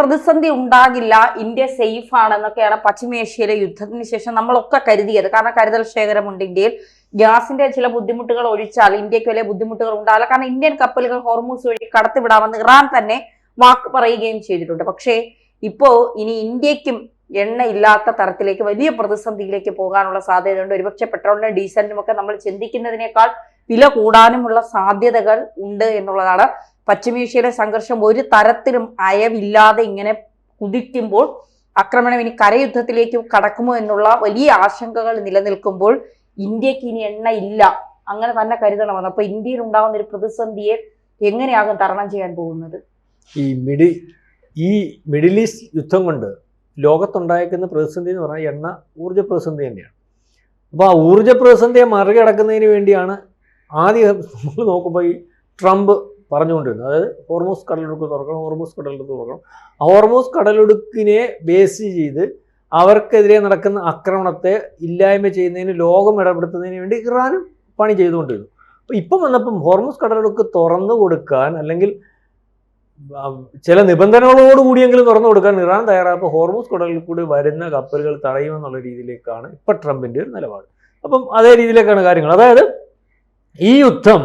പ്രതിസന്ധി ഉണ്ടാകില്ല, India safe ആണെന്നൊക്കെയാണ് പശ്ചിമേഷ്യയിലെ യുദ്ധത്തിന് ശേഷം നമ്മളൊക്കെ കരുതിയത്. കാരണം കരുതൽ ശേഖരമുണ്ട് ഇന്ത്യയിൽ. ഗ്യാസിന്റെ ചില ബുദ്ധിമുട്ടുകൾ ഒഴിച്ചാൽ ഇന്ത്യക്ക് വലിയ ബുദ്ധിമുട്ടുകൾ ഉണ്ടാവില്ല. കാരണം ഇന്ത്യൻ കപ്പലുകൾ ഹോർമൂസ് വഴി കടത്തിവിടാമെന്ന് ഇറാൻ തന്നെ വാക്ക് പറയുകയും ചെയ്തിട്ടുണ്ട്. പക്ഷേ ഇപ്പോ ഇനി ഇന്ത്യക്കും എണ്ണ ഇല്ലാത്ത തരത്തിലേക്ക് വലിയ പ്രതിസന്ധിയിലേക്ക് പോകാനുള്ള സാധ്യതയുണ്ട്. ഒരുപക്ഷെ പെട്രോളിനും ഡീസലിനും ഒക്കെ നമ്മൾ ചിന്തിക്കുന്നതിനേക്കാൾ വില കൂടാനുമുള്ള സാധ്യതകൾ ഉണ്ട് എന്നുള്ളതാണ്. പശ്ചിമേഷ്യയിലെ സംഘർഷം ഒരു തരത്തിലും അയവില്ലാതെ ഇങ്ങനെ കുതിക്കുമ്പോൾ ആക്രമണം ഇനി കരയുദ്ധത്തിലേക്ക് കടക്കുമോ എന്നുള്ള വലിയ ആശങ്കകൾ നിലനിൽക്കുമ്പോൾ ഇന്ത്യക്ക് ഇനി എണ്ണ ഇല്ല, അങ്ങനെ തന്നെ കരുതണമെന്ന്. അപ്പൊ ഇന്ത്യയിൽ ഉണ്ടാകുന്ന ഒരു പ്രതിസന്ധിയെ എങ്ങനെയാകും തരണം ചെയ്യാൻ പോകുന്നത്? ഈ മിഡിൽ ഈസ്റ്റ് യുദ്ധം കൊണ്ട് ലോകത്തുണ്ടായിരിക്കുന്ന പ്രതിസന്ധി എന്ന് പറഞ്ഞാൽ എണ്ണ ഊർജ്ജ പ്രതിസന്ധി തന്നെയാണ്. അപ്പോൾ ആ ഊർജ്ജ പ്രതിസന്ധിയെ മറികടക്കുന്നതിന് വേണ്ടിയാണ് ആദ്യം നമ്മൾ നോക്കുമ്പോൾ ഈ ട്രംപ് പറഞ്ഞുകൊണ്ടിരുന്നത്. അതായത് ഹോർമൂസ് കടലിടുക്ക് തുറക്കണം, ഹോർമൂസ് കടലിടുക്ക് തുറക്കണം. ഹോർമൂസ് കടലിടുക്കിനെ ബേസ് ചെയ്ത് അവർക്കെതിരെ നടക്കുന്ന ആക്രമണത്തെ ഇല്ലായ്മ ചെയ്യുന്നതിന്, ലോകം ഇടപെടുത്തുന്നതിന് വേണ്ടി ഇറാനും പണി ചെയ്തുകൊണ്ടിരുന്നു. അപ്പോൾ ഇപ്പം വന്നപ്പം ഹോർമൂസ് കടലിടുക്ക് തുറന്നു കൊടുക്കാൻ, അല്ലെങ്കിൽ ചില നിബന്ധനകളോടുകൂടിയെങ്കിലും തുറന്നു കൊടുക്കാൻ ഇറാൻ തയ്യാറായപ്പോൾ ഹോർമൂസ് കടലിൽ കൂടി വരുന്ന കപ്പലുകൾ തടയുമെന്നുള്ള രീതിയിലേക്കാണ് ഇപ്പം ട്രംപിൻ്റെ ഒരു നിലപാട്. അപ്പം അതേ രീതിയിലേക്കാണ് കാര്യങ്ങൾ. അതായത് ഈ യുദ്ധം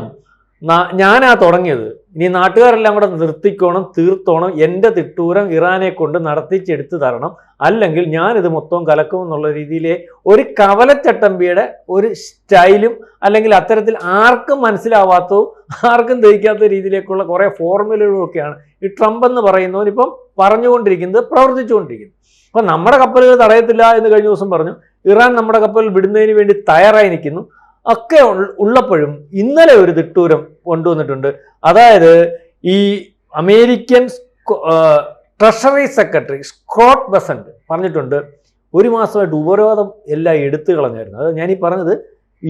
ഞാനാ തുടങ്ങിയത്, ഇനി നാട്ടുകാരെല്ലാം കൂടെ നിർത്തിക്കോണം, തീർത്തോണം, എൻ്റെ തിട്ടൂരം ഇറാനെ കൊണ്ട് നടത്തിച്ചെടുത്ത് തരണം, അല്ലെങ്കിൽ ഞാനിത് മൊത്തം കലക്കും എന്നുള്ള രീതിയിലെ ഒരു കവലച്ചട്ടമ്പിയുടെ ഒരു സ്റ്റൈലും, അല്ലെങ്കിൽ അത്തരത്തിൽ ആർക്കും മനസ്സിലാവാത്തതും ആർക്കും ദഹിക്കാത്ത രീതിയിലേക്കുള്ള കുറേ ഫോർമുലകളും ഒക്കെയാണ് ഈ ട്രംപ് എന്ന് പറയുന്നവൻ ഇപ്പം പറഞ്ഞുകൊണ്ടിരിക്കുന്നത്, പ്രവർത്തിച്ചുകൊണ്ടിരിക്കുന്നത്. അപ്പം നമ്മുടെ കപ്പലുകൾ തടയത്തില്ല എന്ന് കഴിഞ്ഞ ദിവസം പറഞ്ഞു. ഇറാൻ നമ്മുടെ കപ്പൽ വിടുന്നതിന് വേണ്ടി തയ്യാറായി നിൽക്കുന്നു. ഒക്കെ ഉള്ളപ്പോഴും ഇന്നലെ ഒരു തിട്ടൂരം കൊണ്ടുവന്നിട്ടുണ്ട്. അതായത് ഈ American treasury secretary Scott Bessent പറഞ്ഞിട്ടുണ്ട്, ഒരു മാസമായിട്ട് ഉപരോധം എല്ലാം എടുത്തു കളഞ്ഞായിരുന്നു. അത് ഞാനീ പറഞ്ഞത്,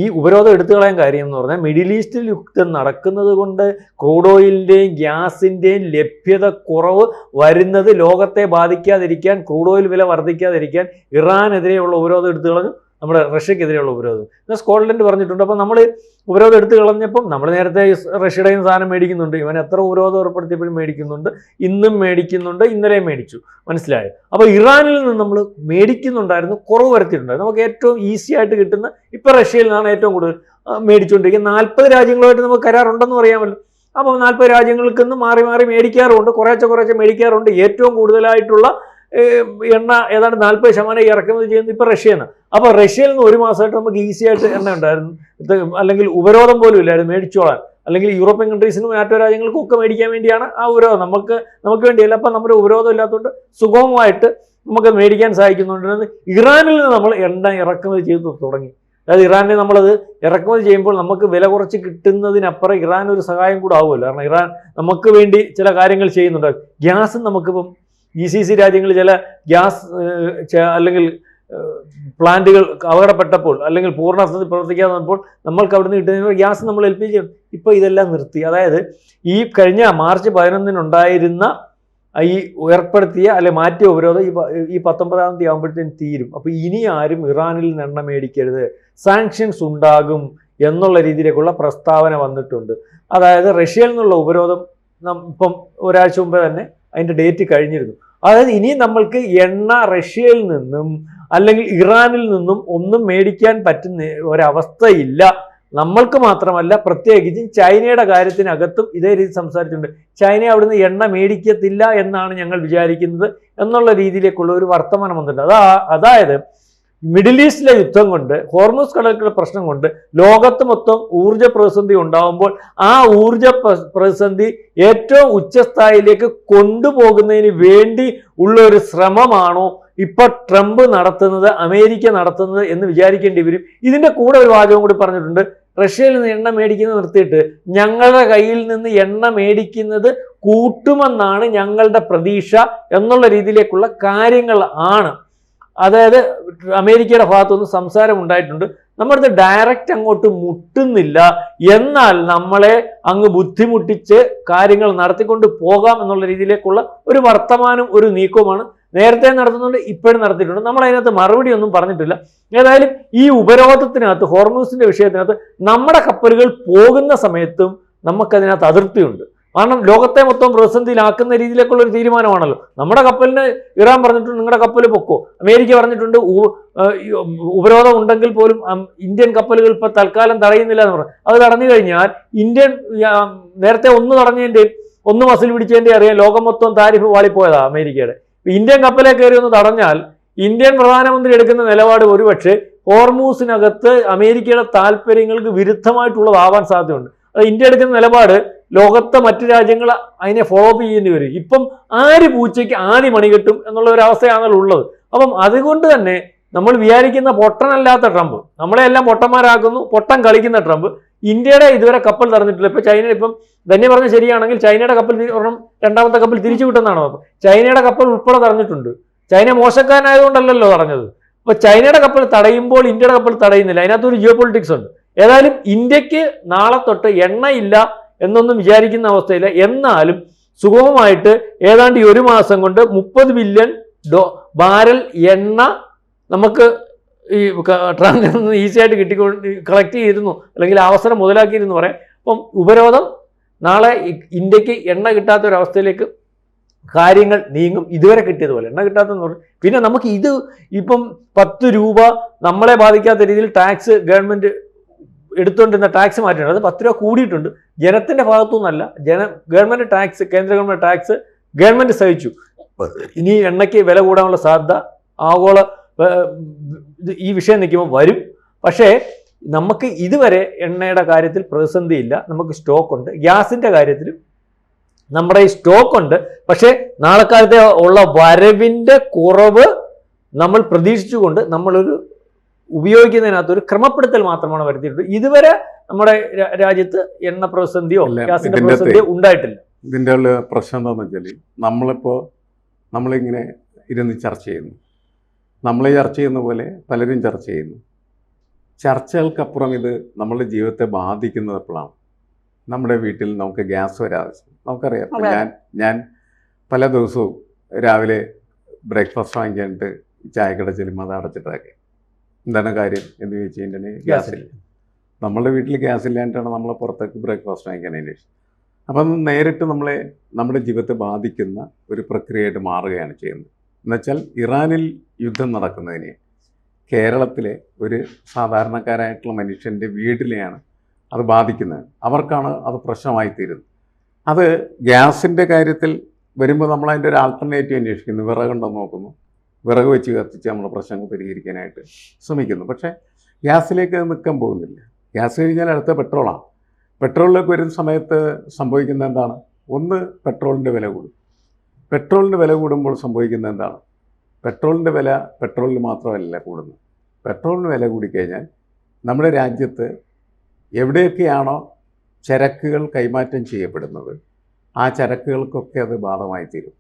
ഈ ഉപരോധം എടുത്തു കളയാൻ കാര്യം എന്ന് പറഞ്ഞാൽ മിഡിൽ ഈസ്റ്റിൽ യുദ്ധം നടക്കുന്നത് കൊണ്ട് ക്രൂഡ് ഓയിലിൻ്റെയും ഗ്യാസിൻ്റെയും ലഭ്യത കുറവ് വരുന്നത് ലോകത്തെ ബാധിക്കാതിരിക്കാൻ, ക്രൂഡ് ഓയിൽ വില വർദ്ധിക്കാതിരിക്കാൻ ഇറാനെതിരെയുള്ള ഉപരോധം എടുത്തു കളഞ്ഞു, നമ്മുടെ റഷ്യക്കെതിരെയുള്ള ഉപരോധം. എന്നാൽ സ്കോട്ട്ലൻഡ് പറഞ്ഞിട്ടുണ്ട്. അപ്പം നമ്മൾ ഉപരോധം എടുത്തു കളഞ്ഞപ്പം നമ്മൾ നേരത്തെ റഷ്യയുടെ സാധനം മേടിക്കുന്നുണ്ട്, ഇവൻ എത്ര ഉപരോധം ഏർപ്പെടുത്തിയപ്പോഴും മേടിക്കുന്നുണ്ട്, ഇന്നും മേടിക്കുന്നുണ്ട്, ഇന്നലെയും മേടിച്ചു, മനസ്സിലായോ? അപ്പോൾ ഇറാനിൽ നിന്ന് നമ്മൾ മേടിക്കുന്നുണ്ടായിരുന്നു, കുറവ് വരുത്തിയിട്ടുണ്ടായിരുന്നു. നമുക്ക് ഏറ്റവും ഈസി ആയിട്ട് കിട്ടുന്ന ഇപ്പം റഷ്യയിൽ നിന്നാണ് ഏറ്റവും കൂടുതൽ മേടിച്ചുകൊണ്ടിരിക്കുന്നത്. 40 രാജ്യങ്ങളുമായിട്ട് നമുക്ക് കരാറുണ്ടെന്ന് പറയാമല്ലോ. അപ്പം 40 രാജ്യങ്ങൾക്ക് നിന്ന് മാറി മാറി മേടിക്കാറുണ്ട്, കുറേശ്ശെ മേടിക്കാറുണ്ട്. ഏറ്റവും കൂടുതലായിട്ടുള്ള എണ്ണ ഏതാണ്ട് 40% ഇറക്കുമതി ചെയ്യുന്നത് ഇപ്പോൾ റഷ്യയാണ്. അപ്പോൾ റഷ്യയിൽ നിന്ന് ഒരു മാസമായിട്ട് നമുക്ക് ഈസി ആയിട്ട് എണ്ണ ഉണ്ടായിരുന്നു, അല്ലെങ്കിൽ ഉപരോധം പോലും ഇല്ലായിരുന്നു മേടിച്ചോളാൻ. അല്ലെങ്കിൽ യൂറോപ്യൻ കൺട്രീസിനും നാറ്റോ രാജ്യങ്ങൾക്കും ഒക്കെ മേടിക്കാൻ വേണ്ടിയാണ് ആ ഉപരോധം, നമുക്ക് വേണ്ടിയല്ല. അപ്പം നമ്മുടെ ഉപരോധം ഇല്ലാത്തതുകൊണ്ട് സുഗമമായിട്ട് നമുക്ക് മേടിക്കാൻ സാധിക്കുന്നുണ്ടെന്ന് ഇറാനിൽ നിന്ന് നമ്മൾ എണ്ണ ഇറക്കുമതി ചെയ്ത് തുടങ്ങി. അതായത് ഇറാനെ നമ്മളത് ഇറക്കുമതി ചെയ്യുമ്പോൾ നമുക്ക് വില കുറച്ച് കിട്ടുന്നതിനപ്പുറം ഇറാൻ ഒരു സഹായം കൂടെ ആവുമല്ലോ. കാരണം ഇറാൻ നമുക്ക് വേണ്ടി ചില കാര്യങ്ങൾ ചെയ്യുന്നുണ്ട്. ഗ്യാസും നമുക്കിപ്പം GCC രാജ്യങ്ങളിൽ ചില ഗ്യാസ് അല്ലെങ്കിൽ പ്ലാന്റുകൾ അപകടപ്പെട്ടപ്പോൾ, അല്ലെങ്കിൽ പൂർണ്ണ പ്രവർത്തിക്കാതെ വന്നപ്പോൾ നമ്മൾക്ക് അവിടെ നിന്ന് കിട്ടുന്ന ഗ്യാസ് നമ്മൾ LPG ഇപ്പോൾ ഇതെല്ലാം നിർത്തി. അതായത് ഈ കഴിഞ്ഞ മാർച്ച് 11 ഉണ്ടായിരുന്ന ഈ ഏർപ്പെടുത്തിയ അല്ലെ മാറ്റിയ ഉപരോധം ഈ 19-ാം തീയതി ആകുമ്പോഴത്തേനും തീരും. അപ്പോൾ ഇനി ആരും ഇറാനിൽ നിന്ന് എണ്ണ മേടിക്കരുത്, സാങ്ഷൻസ് ഉണ്ടാകും എന്നുള്ള രീതിയിലേക്കുള്ള പ്രസ്താവന വന്നിട്ടുണ്ട്. അതായത് റഷ്യയിൽ നിന്നുള്ള ഉപരോധം ഇപ്പം ഒരാഴ്ച മുമ്പേ തന്നെ അതിൻ്റെ ഡേറ്റ് കഴിഞ്ഞിരുന്നു. അതായത് ഇനി നമ്മൾക്ക് എണ്ണ റഷ്യയിൽ നിന്നും അല്ലെങ്കിൽ ഇറാനിൽ നിന്നും ഒന്നും മേടിക്കാൻ പറ്റുന്ന ഒരവസ്ഥയില്ല. നമ്മൾക്ക് മാത്രമല്ല, പ്രത്യേകിച്ചും ചൈനയുടെ കാര്യത്തിനകത്തും ഇതേ രീതി സംസാരിച്ചിട്ടുണ്ട്. ചൈന അവിടുന്ന് എണ്ണ മേടിക്കത്തില്ല എന്നാണ് ഞങ്ങൾ വിചാരിക്കുന്നത് എന്നുള്ള രീതിയിലേക്കുള്ള ഒരു വർത്തമാനം വന്നിട്ടുണ്ട്. അതായത് മിഡിൽ ഈസ്റ്റിലെ യുദ്ധം കൊണ്ട്, ഹോർമൂസ് കടലിലെ പ്രശ്നം കൊണ്ട് ലോകത്ത് മൊത്തം ഊർജ്ജ പ്രതിസന്ധി ഉണ്ടാകുമ്പോൾ ആ ഊർജ്ജ പ്രതിസന്ധി ഏറ്റവും ഉച്ചസ്ഥായിലേക്ക് കൊണ്ടുപോകുന്നതിന് വേണ്ടി ഉള്ള ഒരു ശ്രമമാണോ ഇപ്പൊ ട്രംപ് നടത്തുന്നത്, അമേരിക്ക നടത്തുന്നത് എന്ന് വിചാരിക്കേണ്ടി വരും. ഇതിന്റെ കൂടെ ഒരു വാചകം കൂടി പറഞ്ഞിട്ടുണ്ട്, റഷ്യയിൽ നിന്ന് എണ്ണ മേടിക്കുന്നത് നിർത്തിയിട്ട് ഞങ്ങളുടെ കയ്യിൽ നിന്ന് എണ്ണ മേടിക്കുന്നത് കൂട്ടുമെന്നാണ് ഞങ്ങളുടെ പ്രതീക്ഷ എന്നുള്ള രീതിയിലേക്കുള്ള കാര്യങ്ങൾ ആണ്. അതായത് അമേരിക്കയുടെ ഭാഗത്തുനിന്ന് സംസാരം ഉണ്ടായിട്ടുണ്ട്. നമ്മളിത് ഡയറക്റ്റ് അങ്ങോട്ട് മുട്ടുന്നില്ല, എന്നാൽ നമ്മളെ അങ്ങ് ബുദ്ധിമുട്ടിച്ച് കാര്യങ്ങൾ നടത്തിക്കൊണ്ട് പോകാം എന്നുള്ള രീതിയിലേക്കുള്ള ഒരു വർത്തമാനം, ഒരു നീക്കവുമാണ് നേരത്തെ നടത്തുന്നുണ്ട്, ഇപ്പോഴും നടത്തിയിട്ടുണ്ട്. നമ്മൾ അതിനകത്ത് മറുപടി ഒന്നും പറഞ്ഞിട്ടില്ല. ഏതായാലും ഈ ഉപരോധത്തിനകത്ത്, ഹോർമൂസിന്റെ വിഷയത്തിനകത്ത് നമ്മുടെ കപ്പലുകൾ പോകുന്ന സമയത്തും നമുക്കതിനകത്ത് അതൃപ്തിയുണ്ട്. കാരണം ലോകത്തെ മൊത്തം പ്രതിസന്ധിയിലാക്കുന്ന രീതിയിലേക്കുള്ള ഒരു തീരുമാനമാണല്ലോ. നമ്മുടെ കപ്പലിന് ഇറാൻ പറഞ്ഞിട്ടുണ്ട് നിങ്ങളുടെ കപ്പൽ പൊക്കോ, അമേരിക്ക പറഞ്ഞിട്ടുണ്ട് ഉപരോധം ഉണ്ടെങ്കിൽ പോലും ഇന്ത്യൻ കപ്പലുകൾ ഇപ്പൊ തൽക്കാലം തടയുന്നില്ല എന്ന് പറഞ്ഞു. അത് തടഞ്ഞു കഴിഞ്ഞാൽ ഇന്ത്യൻ നേരത്തെ ഒന്ന് തടഞ്ഞതിൻ്റെയും ഒന്ന് മസിൽ പിടിച്ചതിൻ്റെ അറിയാം ലോകം മൊത്തം താരിഫ് വാളിപ്പോയതാ അമേരിക്കയുടെ. ഇന്ത്യൻ കപ്പലെ കയറി ഒന്ന് തടഞ്ഞാൽ ഇന്ത്യൻ പ്രധാനമന്ത്രി എടുക്കുന്ന നിലപാട് ഒരുപക്ഷെ ഹോർമൂസിനകത്ത് അമേരിക്കയുടെ താല്പര്യങ്ങൾക്ക് വിരുദ്ധമായിട്ടുള്ളതാവാൻ സാധ്യതയുണ്ട്. അത് ഇന്ത്യ എടുക്കുന്ന നിലപാട് ലോകത്തെ മറ്റു രാജ്യങ്ങൾ അതിനെ ഫോളോ അപ്പ് ചെയ്യേണ്ടി വരും. ഇപ്പം ആര് പൂച്ചയ്ക്ക് ആദ്യ മണി കെട്ടും എന്നുള്ള ഒരു അവസ്ഥയാണല്ലോ ഉള്ളത്. അപ്പം അതുകൊണ്ട് തന്നെ നമ്മൾ വിചാരിക്കുന്ന പൊട്ടനല്ലാത്ത ട്രംപ്, നമ്മളെല്ലാം പൊട്ടന്മാരാക്കുന്നു, പൊട്ടൻ കളിക്കുന്ന ട്രംപ് ഇന്ത്യയുടെ ഇതുവരെ കപ്പൽ തടഞ്ഞിട്ടില്ല. ഇപ്പൊ ചൈന ഇപ്പം തന്നെ പറഞ്ഞ ശരിയാണെങ്കിൽ ചൈനയുടെ കപ്പൽ ഒരെണ്ണം രണ്ടാമത്തെ കപ്പൽ തിരിച്ചു വിട്ടെന്നാണോ? ചൈനയുടെ കപ്പൽ ഉൾപ്പെടെ തടഞ്ഞിട്ടുണ്ട്. ചൈന മോശക്കാരനായതുകൊണ്ടല്ലോ തടഞ്ഞത്. അപ്പൊ ചൈനയുടെ കപ്പൽ തടയുമ്പോൾ ഇന്ത്യയുടെ കപ്പൽ തടയുന്നില്ല. അതിനകത്തൊരു ജിയോ പൊളിറ്റിക്സ് ഉണ്ട്. ഏതായാലും ഇന്ത്യക്ക് നാളെ തൊട്ട് എണ്ണയില്ല എന്നൊന്നും വിചാരിക്കുന്ന അവസ്ഥയില്ല. എന്നാലും സുഗമമായിട്ട് ഏതാണ്ട് ഒരു മാസം കൊണ്ട് 30 ബില്യൺ ബാരൽ എണ്ണ നമുക്ക് ഈ ട്രങ്കിൽ നിന്ന് ഈസി ആയിട്ട് കളക്ട് ചെയ്തിരുന്നു, അല്ലെങ്കിൽ അവസരം മുതലാക്കിയിരുന്നു പറയാം. അപ്പം ഉപരോധം നാളെ ഇന്ത്യക്ക് എണ്ണ കിട്ടാത്ത ഒരു അവസ്ഥയിലേക്ക് കാര്യങ്ങൾ നീങ്ങും. ഇതുവരെ കിട്ടിയതുപോലെ എണ്ണ കിട്ടാത്തെന്ന് പറഞ്ഞു. പിന്നെ നമുക്ക് ഇത് ഇപ്പം 10 രൂപ നമ്മളെ ബാധിക്കാത്ത രീതിയിൽ ടാക്സ് ഗവൺമെന്റ് എടുത്തുകൊണ്ടിരുന്ന ടാക്സ് മാറ്റിയിട്ടുണ്ട്. അത് 10 രൂപ കൂടിയിട്ടുണ്ട്. ജനത്തിന്റെ ഭാഗത്തുനിന്നല്ല, ഗവൺമെന്റ് ടാക്സ്, കേന്ദ്ര ഗവൺമെന്റ് ടാക്സ് ഗവൺമെന്റ് സഹിച്ചു. ഇനി എണ്ണയ്ക്ക് വില കൂടാനുള്ള സാധ്യത ആഗോള ഈ വിഷയം നിൽക്കുമ്പോൾ വരും. പക്ഷേ നമുക്ക് ഇതുവരെ എണ്ണയുടെ കാര്യത്തിൽ പ്രതിസന്ധിയില്ല. നമുക്ക് സ്റ്റോക്ക് ഉണ്ട്. ഗ്യാസിന്റെ കാര്യത്തിലും നമ്മുടെ ഈ സ്റ്റോക്ക് ഉണ്ട്. പക്ഷേ നാളെക്കാലത്തെ ഉള്ള വരവിന്റെ കുറവ് നമ്മൾ പ്രതീക്ഷിച്ചുകൊണ്ട് നമ്മളൊരു ഉപയോഗിക്കുന്നതിനകത്ത് ഒരു ക്രമപ്പെടുത്തൽ മാത്രമാണ് വരുത്തിയിട്ടുള്ളത്. ഇതുവരെ നമ്മുടെ രാജ്യത്ത് എണ്ണ പ്രതിസന്ധിയോ ഗ്യാസിന്റെ പ്രതിസന്ധിയോ ഉണ്ടായിട്ടില്ല. ഇതിൻ്റെ ഉള്ള പ്രശ്നം എന്താണെന്ന് വെച്ചാൽ നമ്മളിങ്ങനെ ഇരുന്ന് ചർച്ച ചെയ്യുന്നു. നമ്മൾ ചർച്ച ചെയ്യുന്ന പോലെ പലരും ചർച്ച ചെയ്യുന്നു. ചർച്ചകൾക്കപ്പുറം ഇത് നമ്മളുടെ ജീവിതത്തെ ബാധിക്കുന്നത് എപ്പോഴാണ്? നമ്മുടെ വീട്ടിൽ നമുക്ക് ഗ്യാസ് വരാതെ നമുക്കറിയാം. ഞാൻ പല ദിവസവും രാവിലെ ബ്രേക്ക്ഫാസ്റ്റ് വാങ്ങിക്കാനിട്ട് ചായക്കട ചെല്ലുമ്പോൾ അത് അടച്ചിട്ടൊക്കെ എന്താണ് കാര്യം എന്ന് ചോദിച്ചു കഴിഞ്ഞിട്ടുണ്ടെങ്കിൽ ഗ്യാസില്ല. നമ്മളുടെ വീട്ടിൽ ഗ്യാസ് ഇല്ലാണ്ടാണ് നമ്മൾ പുറത്തേക്ക് ബ്രേക്ക്ഫാസ്റ്റ് വാങ്ങിക്കാൻ അന്വേഷിച്ചത്. അപ്പം നേരിട്ട് നമ്മുടെ ജീവിതത്തെ ബാധിക്കുന്ന ഒരു പ്രക്രിയയായിട്ട് മാറുകയാണ് ചെയ്യുന്നത്. എന്നുവെച്ചാൽ ഇറാനിൽ യുദ്ധം നടക്കുന്നതിന് കേരളത്തിലെ ഒരു സാധാരണക്കാരായിട്ടുള്ള മനുഷ്യൻ്റെ വീട്ടിലെയാണ് അത് ബാധിക്കുന്നത്. അവർക്കാണ് അത് പ്രശ്നമായി തീരുന്നത്. അത് ഗ്യാസിൻ്റെ കാര്യത്തിൽ വരുമ്പോൾ നമ്മൾ അതിൻ്റെ ഒരു ആൾട്ടർനേറ്റീവ് അന്വേഷിക്കുന്നു. വിറകുണ്ടെന്ന് നോക്കുന്നു, വിറക് വെച്ച് കത്തിച്ച് നമ്മൾ പ്രശ്നങ്ങൾ പരിഹരിക്കാനായിട്ട് ശ്രമിക്കുന്നു. പക്ഷേ ഗ്യാസിലേക്ക് നിൽക്കാൻ പോകുന്നില്ല. ഗ്യാസ് കഴിഞ്ഞാൽ അടുത്ത പെട്രോളാണ്. പെട്രോളിലേക്ക് വരുന്ന സമയത്ത് സംഭവിക്കുന്നത് എന്താണ്? ഒന്ന്, പെട്രോളിൻ്റെ വില കൂടും. പെട്രോളിൻ്റെ വില കൂടുമ്പോൾ സംഭവിക്കുന്നത് എന്താണ്? പെട്രോളിൻ്റെ വില പെട്രോളിന് മാത്രമല്ല കൂടുന്നത്. പെട്രോളിന് വില കൂടിക്കഴിഞ്ഞാൽ നമ്മുടെ രാജ്യത്ത് എവിടെയൊക്കെയാണോ ചരക്കുകൾ കൈമാറ്റം ചെയ്യപ്പെടുന്നത് ആ ചരക്കുകൾക്കൊക്കെ അത് ബാധകമായി തീരും.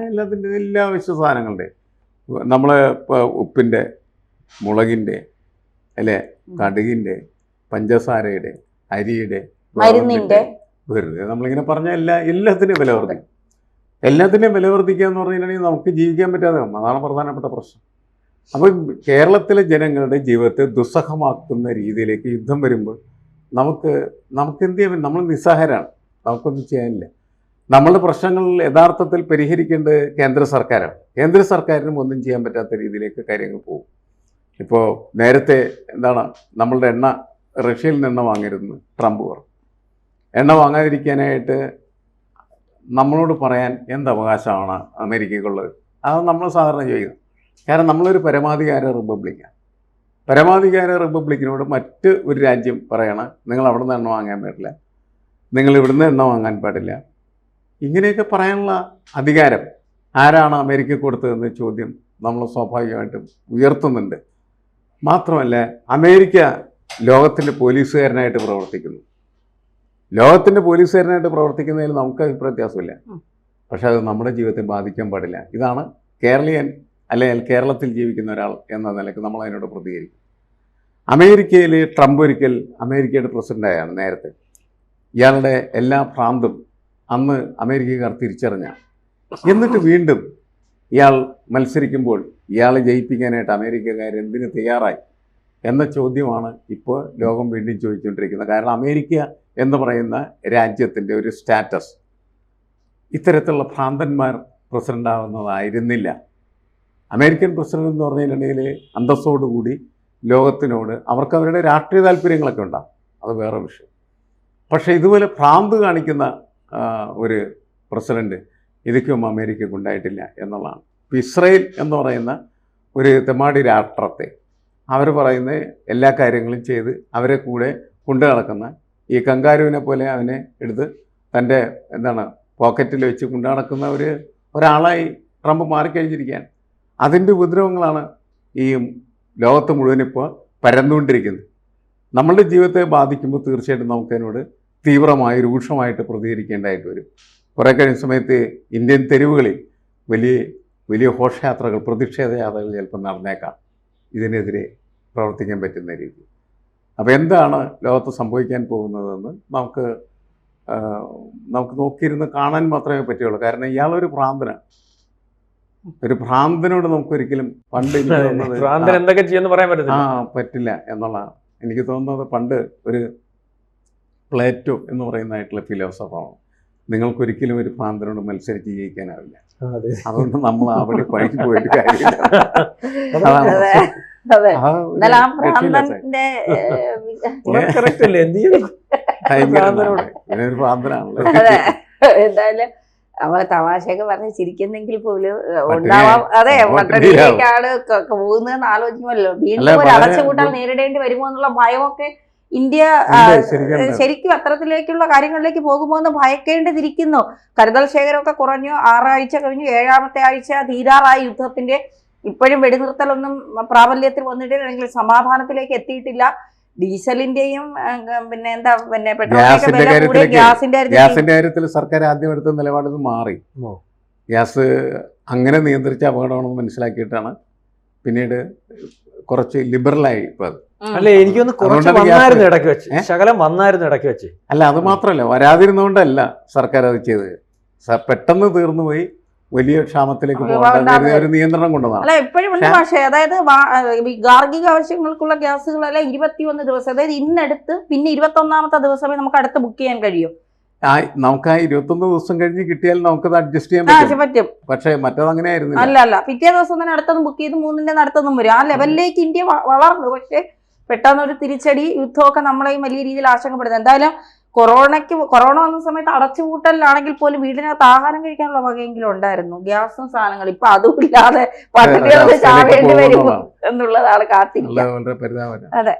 എല്ലാത്തിൻ്റെ എല്ലാ അവശ്യ സാധനങ്ങളുടെ നമ്മൾ ഉപ്പിൻ്റെ, മുളകിൻ്റെ, അല്ലേ, കടുകിൻ്റെ, പഞ്ചസാരയുടെ, അരിയുടെ, മരുന്നിൻ്റെ, വെറുതെ നമ്മളിങ്ങനെ പറഞ്ഞാൽ എല്ലാത്തിനും വില വർദ്ധിക്കും. എല്ലാത്തിൻ്റെയും വില വർദ്ധിക്കുക എന്ന് പറഞ്ഞിട്ടുണ്ടെങ്കിൽ നമുക്ക് ജീവിക്കാൻ പറ്റാതെ വന്നു. അതാണ് പ്രധാനപ്പെട്ട പ്രശ്നം. അപ്പം കേരളത്തിലെ ജനങ്ങളുടെ ജീവിതത്തെ ദുസ്സഹമാക്കുന്ന രീതിയിലേക്ക് യുദ്ധം വരുമ്പോൾ നമുക്ക് എന്ത് ചെയ്യാൻ? നമ്മൾ നിസ്സഹായരാണ്. നമുക്കൊന്നും ചെയ്യാനില്ല. നമ്മളുടെ പ്രശ്നങ്ങൾ യഥാർത്ഥത്തിൽ പരിഹരിക്കേണ്ടത് കേന്ദ്ര സർക്കാരാണ്. കേന്ദ്ര സർക്കാരിനും ഒന്നും ചെയ്യാൻ പറ്റാത്ത രീതിയിലേക്ക് കാര്യങ്ങൾ പോകും. ഇപ്പോൾ നേരത്തെ നമ്മളുടെ എണ്ണ റഷ്യയിൽ നിന്ന് വാങ്ങരുതെന്ന് ട്രംപ് പറഞ്ഞു. എണ്ണ വാങ്ങാതിരിക്കാനായിട്ട് നമ്മളോട് പറയാൻ എന്ത് അവകാശമാണ് അമേരിക്കയ്ക്കുള്ളത്? അത് നമ്മൾ സാധാരണ ചോദിക്കുന്നത്. കാരണം നമ്മളൊരു പരമാധികാര റിപ്പബ്ലിക്കാണ്. പരമാധികാര റിപ്പബ്ലിക്കിനോട് മറ്റ് ഒരു രാജ്യം പറയണം നിങ്ങൾ അവിടെ നിന്ന് എണ്ണ വാങ്ങാൻ പാടില്ല, നിങ്ങൾ ഇവിടുന്ന് എണ്ണ വാങ്ങാൻ പാടില്ല. ഇങ്ങനെയൊക്കെ പറയാനുള്ള അധികാരം ആരാണ് അമേരിക്ക കൊടുത്തതെന്ന് ചോദ്യം നമ്മൾ സ്വാഭാവികമായിട്ടും ഉയർത്തുന്നുണ്ട്. മാത്രമല്ല, അമേരിക്ക ലോകത്തിൻ്റെ പോലീസുകാരനായിട്ട് പ്രവർത്തിക്കുന്നു. ലോകത്തിൻ്റെ പോലീസുകാരനായിട്ട് പ്രവർത്തിക്കുന്നതിൽ നമുക്ക് അഭിപ്രായ വ്യത്യാസമില്ല. പക്ഷെ അത് നമ്മുടെ ജീവിതത്തെ ബാധിക്കാൻ പാടില്ല. ഇതാണ് കേരളീയൻ അല്ലെങ്കിൽ കേരളത്തിൽ ജീവിക്കുന്ന ഒരാൾ എന്ന നിലയ്ക്ക് നമ്മൾ അതിനോട് പ്രതികരിക്കും. അമേരിക്കയിൽ ട്രംപ് ഒരിക്കൽ അമേരിക്കയുടെ പ്രസിഡൻ്റായാണ് നേരത്തെ. ഇയാളുടെ എല്ലാ ഭ്രാന്തും അന്ന് അമേരിക്കക്കാർ തിരിച്ചറിഞ്ഞ. എന്നിട്ട് വീണ്ടും ഇയാൾ മത്സരിക്കുമ്പോൾ ഇയാളെ ജയിപ്പിക്കാനായിട്ട് അമേരിക്കക്കാർ എന്തിന് തയ്യാറായി എന്ന ചോദ്യമാണ് ഇപ്പോൾ ലോകം വീണ്ടും ചോദിച്ചുകൊണ്ടിരിക്കുന്നത്. കാരണം അമേരിക്ക എന്ന് പറയുന്ന രാജ്യത്തിൻ്റെ ഒരു സ്റ്റാറ്റസ് ഇത്തരത്തിലുള്ള ഭ്രാന്തന്മാർ പ്രസിഡന്റ് ആവുന്നതായിരുന്നില്ല. അമേരിക്കൻ പ്രസിഡന്റ് എന്ന് പറഞ്ഞിട്ടുണ്ടെങ്കിൽ അന്തസ്സോടുകൂടി ലോകത്തിനോട് അവർക്ക് അവരുടെ രാഷ്ട്രീയ താല്പര്യങ്ങളൊക്കെ ഉണ്ടാകും, അത് വേറെ വിഷയം. പക്ഷേ ഇതുപോലെ ഭ്രാന്ത് കാണിക്കുന്ന ഒരു പ്രസിഡന്റ് ഇതൊക്കെയും അമേരിക്കയ്ക്ക് ഉണ്ടായിട്ടില്ല എന്നുള്ളതാണ്. ഇപ്പോൾ ഇസ്രയേൽ എന്ന് പറയുന്ന ഒരു തെമ്മാടി രാഷ്ട്രത്തെ അവർ പറയുന്ന എല്ലാ കാര്യങ്ങളും ചെയ്ത് അവരെ കൂടെ കൊണ്ടു നടക്കുന്ന ഈ കങ്കാരുവിനെ പോലെ അവനെ എടുത്ത് തൻ്റെ പോക്കറ്റിൽ വെച്ച് കൊണ്ടു നടക്കുന്ന ഒരാളായി ട്രംപ് മാറിക്കഴിഞ്ഞിരിക്കുകയാണ്. അതിൻ്റെ ഉപദ്രവങ്ങളാണ് ഈ ലോകത്ത് മുഴുവൻ ഇപ്പോൾ പരന്നുകൊണ്ടിരിക്കുന്നത്. നമ്മളുടെ ജീവിതത്തെ ബാധിക്കുമ്പോൾ തീർച്ചയായിട്ടും നമുക്കതിനോട് തീവ്രമായി രൂക്ഷമായിട്ട് പ്രതികരിക്കേണ്ടതായിട്ട് വരും. കുറേ കഴിഞ്ഞ സമയത്ത് ഇന്ത്യൻ തെരുവുകളിൽ വലിയ വലിയ ഘോഷയാത്രകൾ, പ്രതിഷേധ യാത്രകൾ ചിലപ്പോൾ നടന്നേക്കാം ഇതിനെതിരെ പ്രവർത്തിക്കാൻ പറ്റുന്ന രീതി. അപ്പോൾ എന്താണ് ലോകത്ത് സംഭവിക്കാൻ പോകുന്നതെന്ന് നമുക്ക് നോക്കിയിരുന്ന് കാണാൻ മാത്രമേ പറ്റുള്ളൂ. കാരണം ഇയാളൊരു ഭ്രാന്തനാണ്. ഒരു ഭ്രാന്തനോട് നമുക്കൊരിക്കലും പണ്ട് എനിക്ക് തോന്നുന്നത് എന്തൊക്കെ ചെയ്യുമെന്ന് പറയാൻ പറ്റില്ല എന്നുള്ളതാണ്. എനിക്ക് തോന്നുന്നത് പണ്ട് ഒരു പ്ലേറ്റോ എന്ന് പറയുന്നതായിട്ടുള്ള ഫിലോസഫറാണ്. നിങ്ങൾക്കൊരിക്കലും ഒരു ഭ്രാന്തനോട് മത്സരിച്ച് ജയിക്കാനാവില്ല. അതുകൊണ്ട് നമ്മൾ അവിടെ പഴിക്ക് പോയിട്ട് കാര്യമില്ല. ഇവനൊരു ഭ്രാന്തനാണല്ലോ. എന്തായാലും നമ്മളെ തമാശയൊക്കെ പറഞ്ഞ് ചിരിക്കുന്നെങ്കിൽ പോലും ഉണ്ടാവാം. അതെ, പട്ടണിയിലേക്കാണ് പോകുന്നതെന്ന് ആലോചിക്കുമല്ലോ. വീണ്ടും ഒരു അടച്ചുപൂട്ടൽ നേരിടേണ്ടി വരുമോ എന്നുള്ള ഭയമൊക്കെ ഇന്ത്യ ശരിക്കും അത്തരത്തിലേക്കുള്ള കാര്യങ്ങളിലേക്ക് പോകുമോ എന്ന് ഭയക്കേണ്ടതിരിക്കുന്നു. കരുതൽ ശേഖരമൊക്കെ കുറഞ്ഞു, 6 ആഴ്ച കഴിഞ്ഞു, 7ാമത്തെ ആഴ്ച തീരാറായി യുദ്ധത്തിന്റെ. ഇപ്പോഴും വെടിനിർത്തലൊന്നും പ്രാബല്യത്തിൽ വന്നിട്ടില്ല, അല്ലെങ്കിൽ സമാധാനത്തിലേക്ക് എത്തിയിട്ടില്ല. ഡീസലിന്റെയും പെട്രോളിന്റെ ഗ്യാസിന്റെ കാര്യത്തിൽ സർക്കാർ ആദ്യം എടുത്ത നിലപാടിൽ നിന്ന് മാറി. ഗ്യാസ് അങ്ങനെ നിയന്ത്രിച്ച അപകടമാണെന്ന് മനസ്സിലാക്കിയിട്ടാണ് പിന്നീട് കുറച്ച് ലിബറലായി ഇപ്പൊ അത്. അല്ലെ, എനിക്കൊന്ന് കുറച്ച് വന്നായിരുന്നു ഇടയ്ക്ക് വെച്ച്, ശകലം വന്നായിരുന്നു ഇടയ്ക്ക് വെച്ച്. അല്ല, അത് മാത്രമല്ല, വരാതിരുന്നുകൊണ്ടല്ല സർക്കാർ അത് ചെയ്തത്. പെട്ടെന്ന് തീർന്നു പോയി, വലിയ ക്ഷാമത്തിലേക്ക് പോകേണ്ട ഒരു നിയന്ത്രണം കൊണ്ടുവന്നാണ്. അല്ല, ഇപ്പോഴും ഉണ്ട്. പക്ഷേ അതായത് ഗാർഹിക ആവശ്യങ്ങൾക്കുള്ള ഗ്യാസുകളെല്ലാം 21 ദിവസം, അതായത് ഇന്നെടുത്ത് പിന്നെ 21ാമത്തെ ദിവസമേ നമുക്ക് അടുത്ത് ബുക്ക് ചെയ്യാൻ കഴിയൂ. നമുക്ക് ആ 21 ദിവസം കഴിഞ്ഞ് കിട്ടിയാൽ നമുക്കത് അഡ്ജസ്റ്റ് ചെയ്യാൻ പറ്റും. പക്ഷേ മറ്റത് അങ്ങനെ ആയിരുന്നു. അല്ല, പിറ്റേ ദിവസം തന്നെ അടുത്തൊന്നും ബുക്ക് ചെയ്ത് 3ന്റെ അടുത്തൊന്നും വരും. ആ ലെവലിലേക്ക് ഇന്ത്യ വളർന്നു. പക്ഷെ പെട്ടെന്നൊരു തിരിച്ചടി, യുദ്ധമൊക്കെ നമ്മളെയും വലിയ രീതിയിൽ ആശങ്കപ്പെടുന്നത്. എന്തായാലും കൊറോണ വന്ന സമയത്ത് അടച്ചുപൂട്ടലിലാണെങ്കിൽ പോലും വീടിനകത്ത് ആഹാരം കഴിക്കാനുള്ള വകയെങ്കിലും ഉണ്ടായിരുന്നു, ഗ്യാസും സാധനങ്ങൾ. ഇപ്പൊ അതും ഇല്ലാതെ പട്ടിണികളെ ചാവേണ്ടി വരുമോ എന്നുള്ളതാണ് കാത്തിരിക്കുക. വളരെ പരിതാപകരം. അതെ.